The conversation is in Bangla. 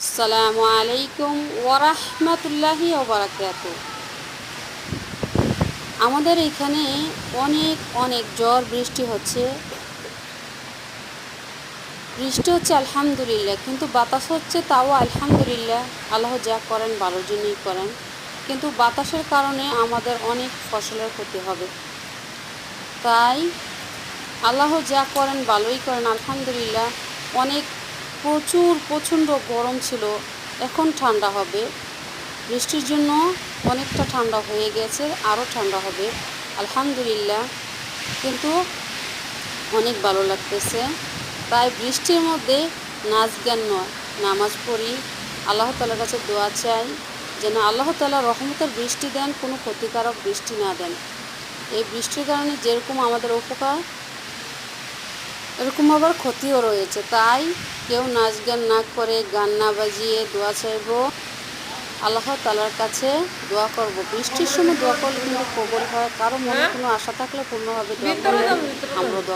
আসসালামু আলাইকুম ওয়ারাহমাতুল্লাহি ওয়াবারাকাতু। আমাদের এখানে অনেক অনেক ঝড় বৃষ্টি হচ্ছে। বৃষ্টি হচ্ছে আলহামদুলিল্লাহ, কিন্তু বাতাস হচ্ছে তাও আলহামদুলিল্লাহ। আল্লাহ যা করেন ভালোর জন্যই করেন, কিন্তু বাতাসের কারণে আমাদের অনেক ফসলের ক্ষতি হবে। তাই আল্লাহ যা করেন ভালোই করেন আলহামদুলিল্লাহ। অনেক প্রচণ্ড গরম ছিল, এখন ঠান্ডা হবে। বৃষ্টির জন্য অনেকটা ঠান্ডা হয়ে গেছে, আরও ঠান্ডা হবে আলহামদুলিল্লাহ। কিন্তু অনেক ভালো লাগতেছে। তাই বৃষ্টির মধ্যে নাচ গান নয়, নামাজ পড়ি, আল্লাহ তাআলার কাছে দোয়া চাই যেন আল্লাহ তাআলা রহমতের বৃষ্টি দেন, কোনো ক্ষতিকারক বৃষ্টি না দেন। এই বৃষ্টির কারণে যেরকম আমাদের উপকার, এরকম আবার ক্ষতিও রয়েছে। তাই কেউ নাচ গান না করে, গান না বাজিয়ে দোয়া চাইব, আল্লাহ তাআলার কাছে দোয়া করব। বৃষ্টির সময় দোয়া করলে কিন্তু কবুল হয়। কারো মনে কোনো আশা থাকলে পূর্ণভাবে দোয়া করলে আমরা দোয়া